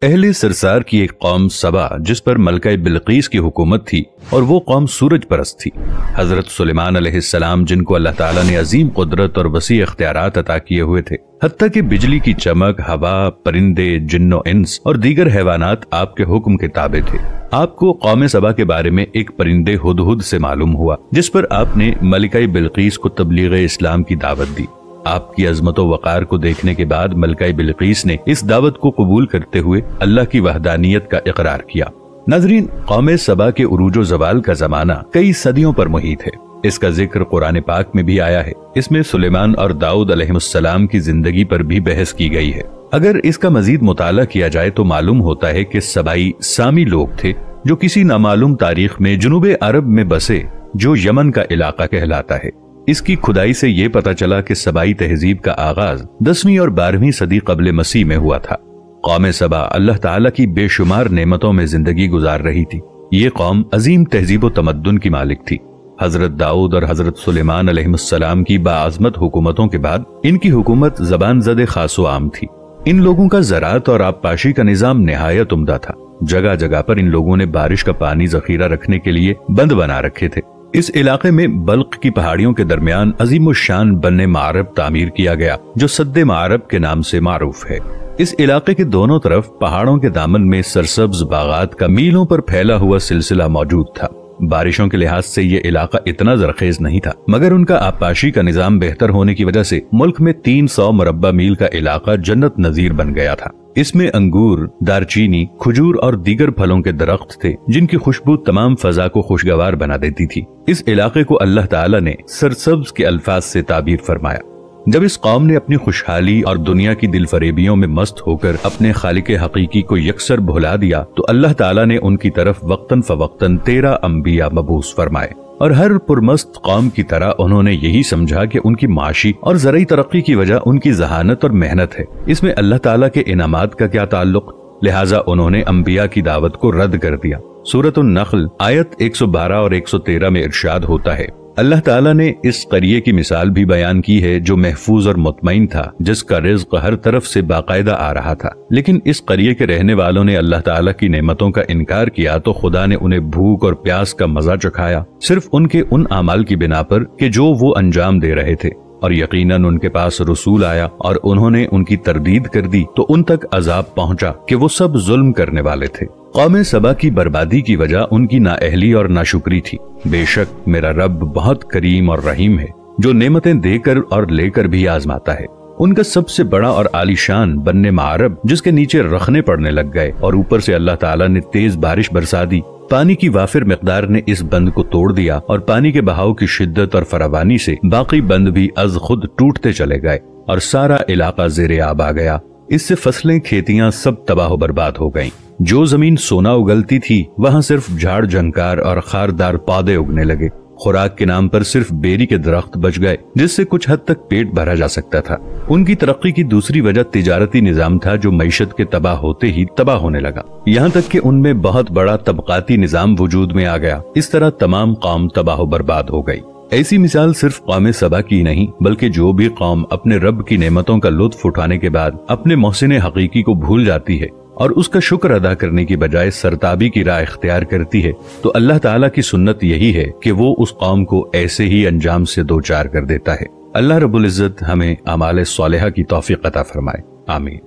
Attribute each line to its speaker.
Speaker 1: اہل سرسار کی ایک قوم سبا جس پر ملکہ بلقیس کی حکومت تھی اور وہ قوم سورج پرست تھی۔ حضرت سلیمان علیہ السلام جن کو اللہ تعالیٰ نے عظیم قدرت اور وسیع اختیارات عطا کیے ہوئے تھے، حتیٰ کہ بجلی کی چمک، ہوا، پرندے، جن و انس اور دیگر حیوانات آپ کے حکم کے تابع تھے۔ آپ کو قوم سبا کے بارے میں ایک پرندے ہدہد سے معلوم ہوا جس پر آپ نے ملکہ بلقیس کو تبلیغ اسلام کی دعوت دی۔ آپ کی عظمت و وقار کو دیکھنے کے بعد ملکہ بلقیس نے اس دعوت کو قبول کرتے ہوئے اللہ کی وحدانیت کا اقرار کیا۔ ناظرین، قوم سبا کے عروج و زوال کا زمانہ کئی صدیوں پر محیط ہے۔ اس کا ذکر قرآن پاک میں بھی آیا ہے۔ اس میں سلیمان اور داؤد علیہ السلام کی زندگی پر بھی بحث کی گئی ہے۔ اگر اس کا مزید مطالعہ کیا جائے تو معلوم ہوتا ہے کہ سبائی سامی لوگ تھے جو کسی نامعلوم تاریخ میں جنوب عرب میں بسے جو یمن کا علاقہ کہلاتا ہے۔ اس کی کھدائی سے یہ پتہ چلا کہ سبائی تہذیب کا آغاز 10ویں اور 12ویں صدی قبل مسیح میں ہوا تھا۔ قوم سبا اللہ تعالیٰ کی بے شمار نعمتوں میں زندگی گزار رہی تھی۔ یہ قوم عظیم تہذیب و تمدن کی مالک تھی۔ حضرت داؤد اور حضرت سلیمان علیہ السلام کی باعظمت حکومتوں کے بعد ان کی حکومت زبان زد خاص و عام تھی۔ ان لوگوں کا زراعت اور آبپاشی کا نظام نہایت عمدہ تھا۔ جگہ جگہ پر ان لوگوں نے بارش کا پانی ذخیرہ رکھنے کے لیے بند بنا رکھے تھے۔ اس علاقے میں بلق کی پہاڑیوں کے درمیان عظیم الشان بن معرب تعمیر کیا گیا جو سد معرب کے نام سے معروف ہے۔ اس علاقے کے دونوں طرف پہاڑوں کے دامن میں سرسبز باغات کا میلوں پر پھیلا ہوا سلسلہ موجود تھا۔ بارشوں کے لحاظ سے یہ علاقہ اتنا زرخیز نہیں تھا، مگر ان کا آبپاشی کا نظام بہتر ہونے کی وجہ سے ملک میں 300 مربع میل کا علاقہ جنت نظیر بن گیا تھا۔ اس میں انگور، دارچینی، کھجور اور دیگر پھلوں کے درخت تھے جن کی خوشبو تمام فضا کو خوشگوار بنا دیتی تھی۔ اس علاقے کو اللہ تعالیٰ نے سرسبز کے الفاظ سے تعبیر فرمایا۔ جب اس قوم نے اپنی خوشحالی اور دنیا کی دل فریبیوں میں مست ہو کر اپنے خالق حقیقی کو یکسر بھلا دیا تو اللہ تعالیٰ نے ان کی طرف وقتاً فوقتاً 13 انبیاء مبعوث فرمائے، اور ہر پرمست قوم کی طرح انہوں نے یہی سمجھا کہ ان کی معاشی اور زرعی ترقی کی وجہ ان کی ذہانت اور محنت ہے، اس میں اللہ تعالیٰ کے انعامات کا کیا تعلق؟ لہٰذا انہوں نے انبیاء کی دعوت کو رد کر دیا۔ سورۃ النحل آیت 112 اور 113 میں ارشاد ہوتا ہے، اللہ تعالیٰ نے اس قریے کی مثال بھی بیان کی ہے جو محفوظ اور مطمئن تھا، جس کا رزق ہر طرف سے باقاعدہ آ رہا تھا، لیکن اس قریے کے رہنے والوں نے اللہ تعالیٰ کی نعمتوں کا انکار کیا تو خدا نے انہیں بھوک اور پیاس کا مزہ چکھایا، صرف ان کے ان اعمال کی بنا پر کہ جو وہ انجام دے رہے تھے، اور یقیناً ان کے پاس رسول آیا اور انہوں نے ان کی تردید کر دی تو ان تک عذاب پہنچا کہ وہ سب ظلم کرنے والے تھے۔ قوم سبا کی بربادی کی وجہ ان کی نااہلی اور ناشکری تھی۔ بے شک میرا رب بہت کریم اور رحیم ہے جو نعمتیں دے کر اور لے کر بھی آزماتا ہے۔ ان کا سب سے بڑا اور عالی شان بن معرب جس کے نیچے رخنے پڑنے لگ گئے اور اوپر سے اللہ تعالیٰ نے تیز بارش برسا دی، پانی کی وافر مقدار نے اس بند کو توڑ دیا اور پانی کے بہاؤ کی شدت اور فراوانی سے باقی بند بھی از خود ٹوٹتے چلے گئے اور سارا علاقہ زیر آب آ گیا۔ اس سے فصلیں، کھیتیاں سب تباہ و برباد ہو گئیں۔ جو زمین سونا اگلتی تھی وہاں صرف جھاڑ جھنکار اور خاردار پودے اگنے لگے۔ خوراک کے نام پر صرف بیری کے درخت بچ گئے جس سے کچھ حد تک پیٹ بھرا جا سکتا تھا۔ ان کی ترقی کی دوسری وجہ تجارتی نظام تھا جو معیشت کے تباہ ہوتے ہی تباہ ہونے لگا، یہاں تک کہ ان میں بہت بڑا طبقاتی نظام وجود میں آ گیا۔ اس طرح تمام قوم تباہ و برباد ہو گئی۔ ایسی مثال صرف قوم سبا کی نہیں بلکہ جو بھی قوم اپنے رب کی نعمتوں کا لطف اٹھانے کے بعد اپنے محسن حقیقی کو بھول جاتی ہے اور اس کا شکر ادا کرنے کی بجائے سرتابی کی راہ اختیار کرتی ہے تو اللہ تعالیٰ کی سنت یہی ہے کہ وہ اس قوم کو ایسے ہی انجام سے دوچار کر دیتا ہے۔ اللہ رب العزت ہمیں اعمال صالحہ کی توفیق عطا فرمائے، آمین۔